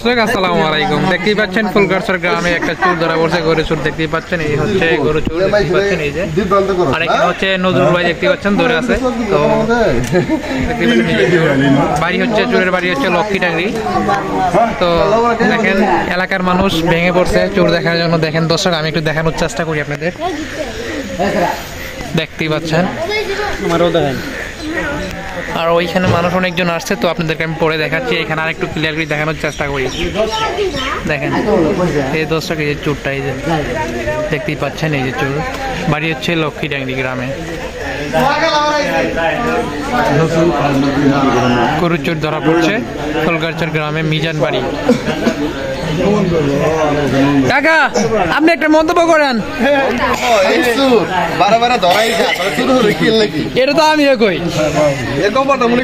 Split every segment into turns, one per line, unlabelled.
আসসালামু আলাইকুম। দেখতেই পাচ্ছেন ফুলগাছড় গ্রামে একটা চুর ধরা পড়ছে, গরু চুর দেখতেই পাচ্ছেন। এই হচ্ছে গরু চুর দেখতেই পাচ্ছেন, এই যে। আর এখানে হচ্ছে নজরুল ভাই দেখতে পাচ্ছেন ধরে আছে। তো দেখতেই পাচ্ছেন বাড়ি হচ্ছে চুরের বাড়ি হচ্ছে লক্ষ্মী টাঙ্গি। তো দেখেন এলাকার মানুষ ভেঙে পড়ছে চুর দেখার জন্য। দেখেন দর্শক, আমি একটু দেখানোর চেষ্টা করি আপনাদের। দেখতেই পাচ্ছেন আর ওইখানে মানুষ অনেকজন আসছে, তো আপনাদেরকে আমি পরে দেখাচ্ছি। এখানে আর একটু ক্লিয়ার করে দেখানোর চেষ্টা করি। দেখেন এই দর্শক, এই যে চুরটা, এই যে দেখতেই পাচ্ছেন, এই যে চুর বাড়ি হচ্ছে লক্ষ্মী ডাঙ্গি গ্রামে। গরু চোর ধরা পড়ছে ফুলগাছড় গ্রামে মিজান বাড়ি। কাকা, আপনি একটা মন্তব্য করেন। এটা তো আমি কই,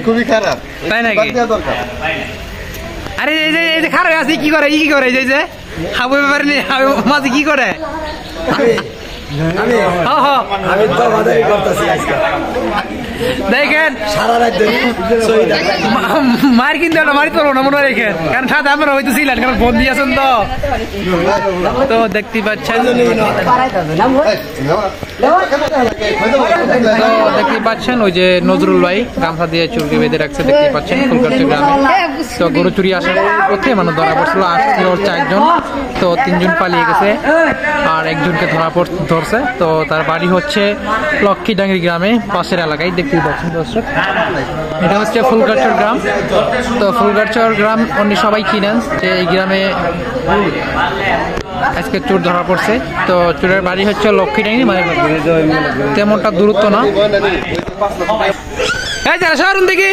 খুবই খারাপ,
তাই নাকি? আরে এই যে খারাপ আছে, কি করে কি করে এই যে হাবু ব্যাপারে নেই, হাবু মাঝে কি করে? দেখেন মার কিন্তু মারি তো না মনে রেখেন, কারণ সাথে আপনারা হয়তো ছিলেন, কারণ বন্দি আছেন। তো দেখতেই পাচ্ছেন, দেখতেই পাচ্ছেন ওই যে নজরুল ভাই গামছা দিয়ে চুলকে বেঁধে রাখছে, দেখতেই পাচ্ছেন ফুলগাছড় গ্রামে। তো গরু চুরি আসার পথে মানুষ ধরা পড়ছিল, আসছিল 4 জন। তো 3 জন পালিয়ে গেছে আর একজনকে ধরছে। তো তার বাড়ি হচ্ছে লক্ষ্মী ডাঙ্গি গ্রামে, পাশের এলাকায়। দেখতেই পাচ্ছেন দর্শক, এটা হচ্ছে ফুলগাছড় গ্রাম। তো ফুলগাছড় গ্রাম অন্য সবাই চিনেন যে এই গ্রামে আজকে চোর ধরা পড়ছে। তো চোরের বাড়ি হচ্ছে লক্ষ্মী ডাঙ্গি, মানে তেমনটা দূরত্ব না। দেখি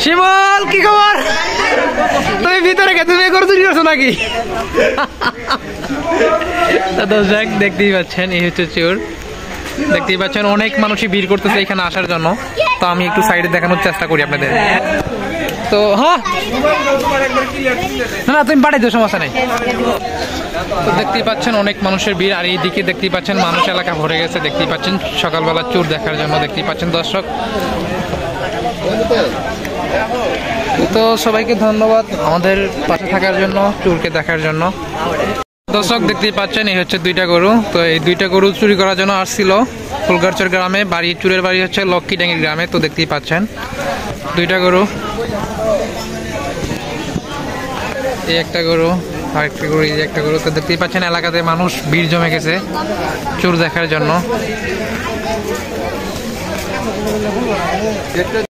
শিমল, কি খবর? তুমি ভিতরে কে, তুমি করে চুরি করছো নাকি? দর্শক দেখতেই পাচ্ছেন, এই হচ্ছে চোর। দেখতেই পাচ্ছেন অনেক মানুষই ভিড় করতেছে এখানে আসার জন্য। তো আমি একটু সাইডে দেখানোর চেষ্টা করি আপনাদের। তো হ্যাঁ, না তুমি পাঠাই দিও, সমস্যা নেই। তো দেখতেই পাচ্ছেন অনেক মানুষের ভিড়, আর এইদিকে দেখতেই পাচ্ছেন মানুষ এলাকা ভরে গেছে। দেখতেই পাচ্ছেন সকালবেলা চোর দেখার জন্য। দেখতেই পাচ্ছেন দর্শক। তো সবাইকে ধন্যবাদ আমাদের পাশে থাকার জন্য, চোরকে দেখার জন্য। দর্শক দেখতেই পাচ্ছেন এই হচ্ছে 2টা গরু। তো এই 2টা গরু চুরি করার জন্য আসছিল ফুলগাছড় গ্রামে। বাড়ি চুরের বাড়ি হচ্ছে লক্ষ্মী ডাঙ্গি গ্রামে। তো দেখতেই পাচ্ছেন 2টা গরু, এই একটা গরু আর একটা গরু, এই একটা গরু। তো দেখতেই পাচ্ছেন এলাকাতে মানুষ ভিড় জমে গেছে চোর দেখার জন্য।